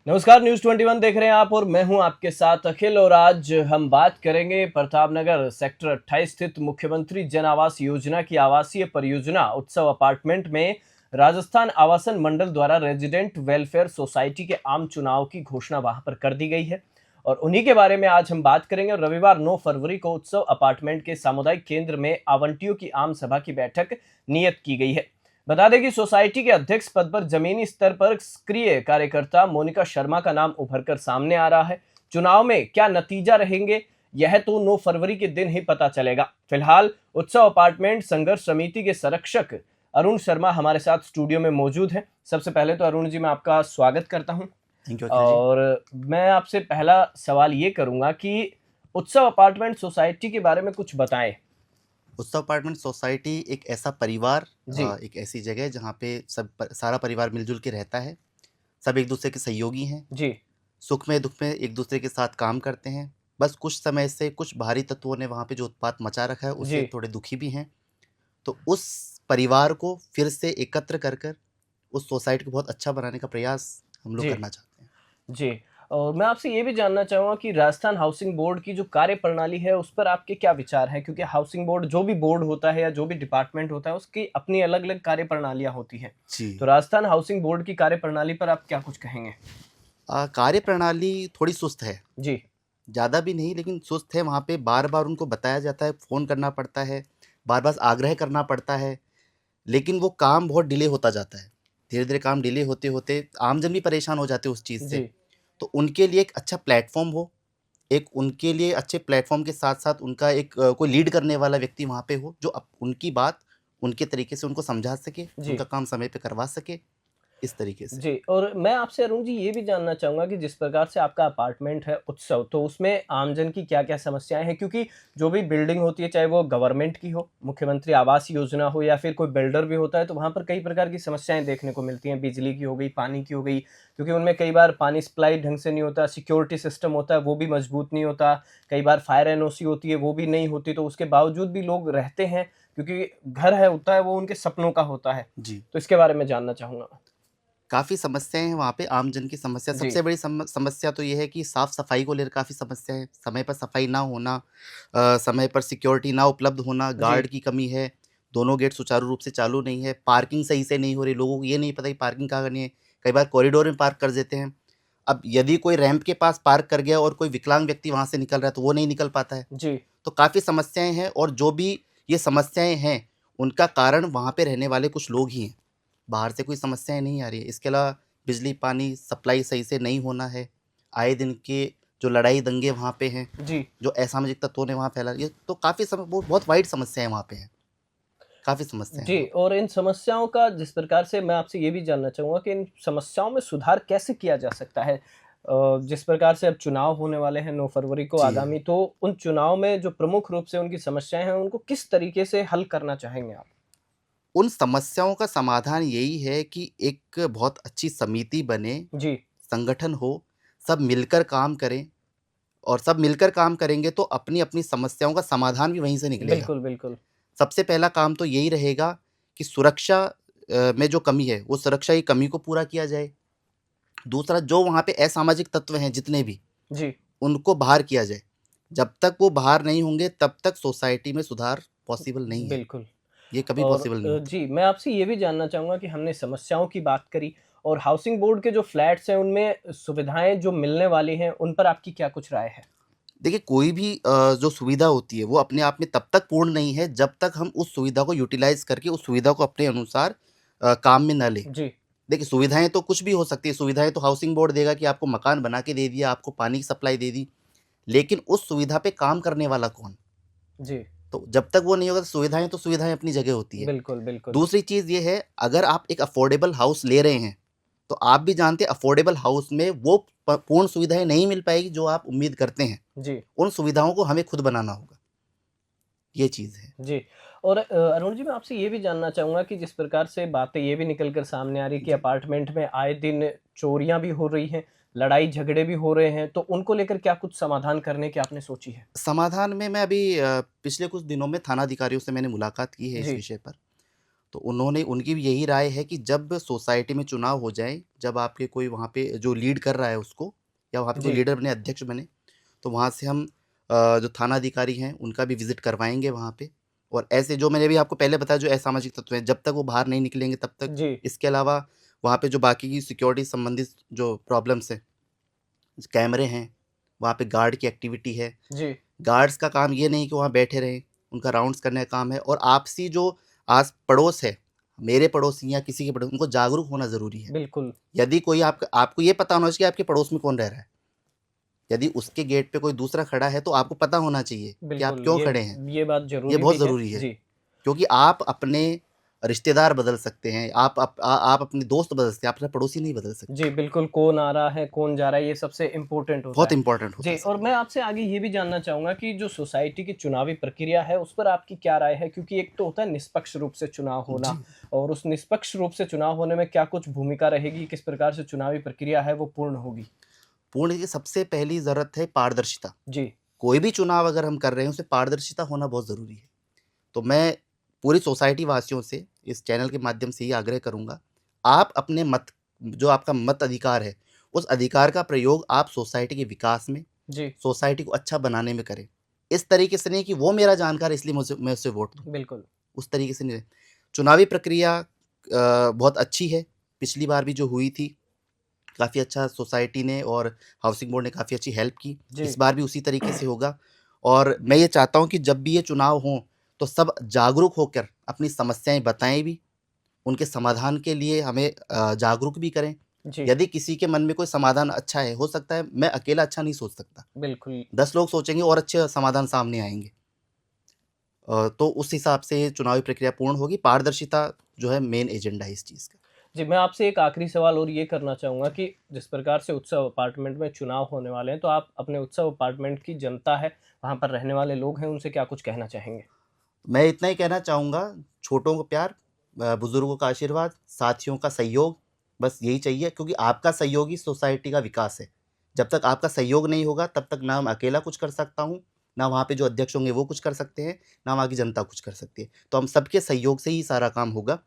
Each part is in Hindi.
नमस्कार, न्यूज 21 देख रहे हैं आप और मैं हूं आपके साथ अखिल। और आज हम बात करेंगे प्रतापनगर सेक्टर 28 स्थित मुख्यमंत्री जन आवास योजना की आवासीय परियोजना उत्सव अपार्टमेंट में राजस्थान आवासन मंडल द्वारा रेजिडेंट वेलफेयर सोसाइटी के आम चुनाव की घोषणा वहां पर कर दी गई है और उन्हीं के बारे में आज हम बात करेंगे। रविवार 9 फरवरी को उत्सव अपार्टमेंट के सामुदायिक केंद्र में आवंटियों की आम सभा की बैठक नियत की गई है। बता दें कि सोसाइटी के अध्यक्ष पद पर जमीनी स्तर पर सक्रिय कार्यकर्ता मोनिका शर्मा का नाम उभरकर सामने आ रहा है। चुनाव में क्या नतीजा रहेंगे, यह तो 9 फरवरी के दिन ही पता चलेगा। फिलहाल उत्सव अपार्टमेंट संघर्ष समिति के संरक्षक अरुण शर्मा हमारे साथ स्टूडियो में मौजूद हैं। सबसे पहले तो अरुण जी, मैं आपका स्वागत करता हूं। थैंक यू और मैं आपसे पहला सवाल ये करूंगा कि उत्सव अपार्टमेंट सोसाइटी के बारे में कुछ बताएं। उत्सव अपार्टमेंट सोसाइटी एक ऐसा परिवार, जी। एक ऐसी जगह जहाँ पे सारा परिवार मिलजुल के रहता है। सब एक दूसरे के सहयोगी हैं। जी। सुख में दुख में एक दूसरे के साथ काम करते हैं। बस कुछ समय से कुछ बाहरी तत्वों ने वहाँ पे जो उत्पात मचा रखा है उससे जी। थोड़े दुखी भी हैं। तो उस परिवार को फिर से एकत्र कर कर उस सोसाइटी को बहुत अच्छा बनाने का प्रयास हम लोग जी। करना चाहते हैं। जी। और मैं आपसे ये भी जानना चाहूँगा कि राजस्थान हाउसिंग बोर्ड की जो कार्यप्रणाली है, उस पर आपके क्या विचार हैं? क्योंकि हाउसिंग बोर्ड जो भी बोर्ड होता है या जो भी डिपार्टमेंट होता है, उसकी अपनी अलग-अलग कार्यप्रणालियाँ होती हैं। जी। तो राजस्थान हाउसिंग बोर्ड की कार्यप्रणाली पर आप क्या कुछ कहेंगे? कार्यप्रणाली थोड़ी सुस्त है। जी। ज़्यादा भी नहीं लेकिन सुस्त है। वहाँ पे बार-बार उनको बताया जाता है, फ़ोन करना पड़ता है, बार-बार आग्रह करना पड़ता है, लेकिन वो काम बहुत डिले होता जाता है। धीरे-धीरे काम डिले होते-होते आमजन भी परेशान हो जाते हैं उस चीज़ से। जी। तो उनके लिए एक अच्छा प्लेटफ़ॉर्म हो, एक उनके लिए अच्छे प्लेटफ़ॉर्म के साथ-साथ उनका एक कोई लीड करने वाला व्यक्ति वहाँ पे हो, जो उनकी बात उनके तरीके से उनको समझा सके, जी। उनका काम समय पे करवा सके, इस तरीके से। जी। और मैं आपसे अरुण जी ये भी जानना चाहूँगा कि जिस प्रकार से आपका अपार्टमेंट है उत्सव, तो उसमें आमजन की क्या-क्या समस्याएँ हैं? क्योंकि जो भी बिल्डिंग होती है, चाहे वो गवर्नमेंट की हो, मुख्यमंत्री आवास योजना हो या फिर कोई बिल्डर भी होता है, तो वहाँ पर कई प्रकार की समस्याएँ देखने को मिलती हैं। बिजली की हो गई, पानी की हो गई, क्योंकि उनमें कई बार पानी सप्लाई ढंग से नहीं होता, सिक्योरिटी सिस्टम होता है, वो भी मजबूत नहीं होता। कई बार फायर एनओसी होती है, वो भी नहीं होती, तो उसके बावजूद भी लोग रहते हैं, क्योंकि घर है होता है, वो उनके सपनों का होता है। जी। तो इसके बारे में जानना चाहूँगा मैं। काफ़ी समस्याएँ हैं वहाँ पे, आम जन की समस्या जी। सबसे बड़ी समस्या तो ये है कि साफ-सफाई को लेकर काफ़ी समस्या है। समय पर सफाई ना होना, समय पर सिक्योरिटी ना उपलब्ध होना, जी। गार्ड की कमी है, दोनों गेट सुचारू रूप से चालू नहीं है, पार्किंग सही से नहीं हो रही, लोगों को ये नहीं पता कि पार्किंग कहाँ करनी है, कई बार कॉरिडोर में पार्क कर देते हैं। अब यदि कोई रैंप के पास पार्क कर गया और कोई विकलांग व्यक्ति वहाँ से निकल रहा है, तो वो नहीं निकल पाता है। जी। तो काफ़ी समस्याएँ हैं और जो भी ये समस्याएँ हैं, उनका कारण वहाँ पे रहने वाले कुछ लोग ही हैं। बाहर से कोई समस्याएँ नहीं आ रही है। इसके अलावा बिजली, पानी सप्लाई सही से नहीं होना है। आए दिन के जो लड़ाई दंगे वहाँ पे हैं, जी। जो असामाजिक तत्वों ने वहाँ फैला ये तो काफ़ी बहुत वाइड समस्याएँ वहाँ पे हैं। काफ़ी समस्याएँ हैं जी। वहाँ पे। और इन समस्याओं का जिस प्रकार से मैं आपसे ये भी जानना चाहूँगा कि इन समस्याओं में सुधार कैसे किया जा सकता है? जिस प्रकार से अब चुनाव होने वाले हैं 9 फरवरी को जी। आगामी, तो उन चुनाव में जो प्रमुख रूप से उनकी समस्याएँ हैं, उनको किस तरीके से हल करना चाहेंगे आप? उन समस्याओं का समाधान यही है कि एक बहुत अच्छी समिति बने, जी। संगठन हो, सब मिलकर काम करें और सब मिलकर काम करेंगे तो अपनी-अपनी समस्याओं का समाधान भी वहीं से निकलेगा। बिल्कुल, बिल्कुल। सबसे पहला काम तो यही रहेगा कि सुरक्षा में जो कमी है, वो सुरक्षा की कमी को पूरा किया जाए। दूसरा जो वहाँ पे असामाजिक तत्व हैं जितने भी, जी। उनको बाहर किया जाए। जब तक वो बाहर नहीं होंगे तब तक सोसाइटी में सुधार पॉसिबल नहीं है। बिल्कुल। ये कभी और पॉसिबल नहीं होता। जी, मैं आपसे ये भी जानना चाहूँगा कि हमने समस्याओं की बात करी और हाउसिंग बोर्ड के जो फ्लैट्स हैं, उनमें सुविधाएँ जो मिलने वाली हैं, उन पर आपकी क्या कुछ राय है? देखिए कोई भी जो सुविधा होती है वो अपने आप में तब तक पूर्ण नहीं है जब तक हम उस सुविधा को यूटिलाइज़ करके उस सुविधा को अपने अनुसार काम में ना लें। जी। देखिए सुविधाएँ तो कुछ भी हो सकती है, सुविधाएँ तो हाउसिंग बोर्ड देगा कि आपको मकान बना के दे दिया, आपको पानी की सप्लाई दे दी, लेकिन उस सुविधा पे काम करने वाला कौन? जी। तो जब तक वो नहीं होगा तो सुविधाएँ अपनी जगह होती है। बिल्कुल, बिल्कुल। दूसरी चीज़ ये है अगर आप एक अफ़ोर्डेबल हाउस ले रहे हैं, तो आप भी जानते हैं अफ़ोर्डेबल हाउस में वो पूर्ण सुविधाएँ नहीं मिल पाएगी जो आप उम्मीद करते हैं। जी। उन सुविधाओं को हमें खुद बनाना होगा। ये चीज़ है। जी। और अरुण जी, मैं आपसे ये भी जानना चाहूँगा कि जिस प्रकार से बातें ये भी निकल कर सामने आ रही कि जी। अपार्टमेंट में आए दिन चोरियाँ भी हो रही हैं, लड़ाई-झगड़े भी हो रहे हैं, तो उनको लेकर क्या कुछ समाधान करने की आपने सोची है? समाधान में मैं अभी पिछले कुछ दिनों में थानाधिकारियों से मैंने मुलाकात की है इस जी। विषय पर। तो उन्होंने उनकी भी यही राय है कि जब सोसाइटी में चुनाव हो जाए, जब आपके कोई वहाँ पे जो लीड कर रहा है उसको, या वहाँ पे कोई जी लीडर बने, अध्यक्ष बने, तो वहाँ से हम जो थाना अधिकारी हैं उनका भी विजिट करवाएंगे वहाँ पे। और ऐसे जो मैंने भी आपको पहले बताया, जो असामाजिक तत्व हैं, जब तक वो बाहर नहीं निकलेंगे तब तक। जी इसके अलावा वहाँ पे जो बाकी की सिक्योरिटी संबंधित जो प्रॉब्लम्स हैं, कैमरे हैं, वहाँ पे गार्ड की एक्टिविटी है। जी गार्ड्स का काम ये नहीं कि वहाँ बैठे रहें, उनका राउंड्स करने का काम है। और आपसी जो आस पड़ोस है, मेरे पड़ोसी या किसी के पड़ोस, उनको जागरूक होना ज़रूरी है। बिल्कुल यदि कोई आपको ये पता होना चाहिए कि आपके पड़ोस में कौन रह रहा है। यदि उसके गेट पे कोई दूसरा खड़ा है तो आपको पता होना चाहिए कि आप बिल्कुल क्यों खड़े हैं। ये बात ये जरूरी बहुत भी है। ज़रूरी है, जी क्योंकि आप अपने रिश्तेदार बदल सकते हैं, आप अपने दोस्त बदल सकते हैं, आप अपना पड़ोसी नहीं बदल सकते। जी, बिल्कुल, कौन आ रहा है, कौन जा रहा है, ये सबसे इम्पोर्टेंट होता बहुत है। इंपॉर्टेंट होता जी, है और सर। मैं आपसे आगे ये भी जानना चाहूँगा कि जो सोसाइटी की चुनावी प्रक्रिया है, उस पर आपकी क्या राय है? क्योंकि एक तो होता है निष्पक्ष रूप से चुनाव होना, जी, और उस निष्पक्ष रूप से चुनाव होने में क्या कुछ भूमिका रहेगी? किस प्रकार से चुनावी प्रक्रिया है, वो पूर्ण होगी? पूर्ण की सबसे पहली ज़रूरत है पारदर्शिता। जी, कोई भी चुनाव अगर हम कर रहे हैं, उसमें पारदर्शिता होना बहुत ज़रूरी है। तो मैं पूरी सोसाइटी वासियों से इस चैनल के माध्यम से ये आग्रह करूँगा, आप अपने मत, जो आपका मत अधिकार है, उस अधिकार का प्रयोग आप सोसाइटी के विकास में, जी, सोसाइटी को अच्छा बनाने में करें। इस तरीके से नहीं कि वो मेरा जानकार है इसलिए मैं उसे वोट दूँ, बिल्कुल। उस तरीके से नहीं। चुनावी प्रक्रिया बहुत अच्छी है, पिछली बार भी जो हुई थी, काफ़ी अच्छा सोसाइटी ने और हाउसिंग बोर्ड ने काफ़ी अच्छी हेल्प की। जी, इस बार भी उसी तरीके से होगा। और मैं ये चाहता हूँ कि जब भी ये चुनाव हों, तो सब जागरूक होकर अपनी समस्याएँ बताएँ भी, उनके समाधान के लिए हमें जागरूक भी करें। जी, यदि किसी के मन में कोई समाधान अच्छा है, हो सकता है मैं अकेला अच्छा नहीं सोच सकता। बिल्कुल। 10 लोग सोचेंगे और अच्छे समाधान सामने आएँगे। तो उस हिसाब से ये चुनावी प्रक्रिया पूर्ण होगी। पारदर्शिता जो है मेन एजेंडा है इस चीज़ का। जी, मैं आपसे एक आखिरी सवाल और ये करना चाहूँगा कि जिस प्रकार से उत्सव अपार्टमेंट में चुनाव होने वाले हैं, तो आप अपने उत्सव अपार्टमेंट की जनता है, वहाँ पर रहने वाले लोग हैं, उनसे क्या कुछ कहना चाहेंगे? मैं इतना ही कहना चाहूँगा, छोटों को प्यार, बुज़ुर्गों का आशीर्वाद, साथियों का सहयोग, बस यही चाहिए, क्योंकि आपका सहयोग ही सोसाइटी का विकास है। जब तक आपका सहयोग नहीं होगा, तब तक ना मैं अकेला कुछ कर सकता हूँ, ना वहाँ पे जो अध्यक्ष होंगे वो कुछ कर सकते हैं, ना वहाँ की जनता कुछ कर सकती है। तो हम सबके सहयोग से ही सारा काम होगा।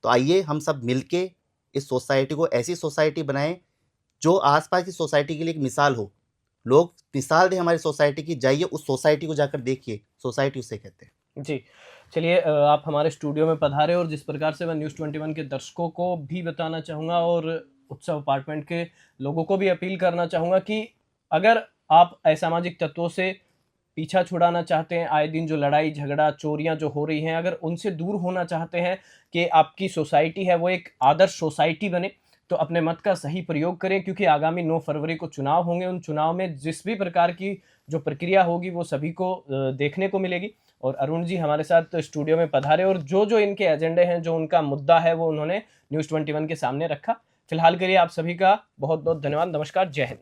तो आइए हम सब मिल के इस सोसाइटी को ऐसी सोसाइटी बनाएँ, जो आस-पास की सोसाइटी के लिए एक मिसाल हो। लोग मिसाल दें हमारी सोसाइटी की, जाइए उस सोसाइटी को जाकर देखिए, सोसाइटी उसे कहते हैं। जी। चलिए, आप हमारे स्टूडियो में पधारे, और जिस प्रकार से मैं न्यूज़ 21 के दर्शकों को भी बताना चाहूँगा और उत्सव अपार्टमेंट के लोगों को भी अपील करना चाहूँगा कि अगर आप असामाजिक तत्वों से पीछा छुड़ाना चाहते हैं, आए दिन जो लड़ाई झगड़ा चोरियां जो हो रही हैं, अगर उनसे दूर होना चाहते हैं कि आपकी सोसाइटी है वो एक आदर्श सोसाइटी बने, तो अपने मत का सही प्रयोग करें, क्योंकि आगामी 9 फरवरी को चुनाव होंगे। उन चुनाव में जिस भी प्रकार की जो प्रक्रिया होगी वो सभी को देखने को मिलेगी। और अरुण जी हमारे साथ स्टूडियो में पधारे, और जो जो इनके एजेंडे हैं, जो उनका मुद्दा है, वो उन्होंने न्यूज़ 21 के सामने रखा। फिलहाल के लिए आप सभी का बहुत बहुत धन्यवाद। नमस्कार, जय हिंद।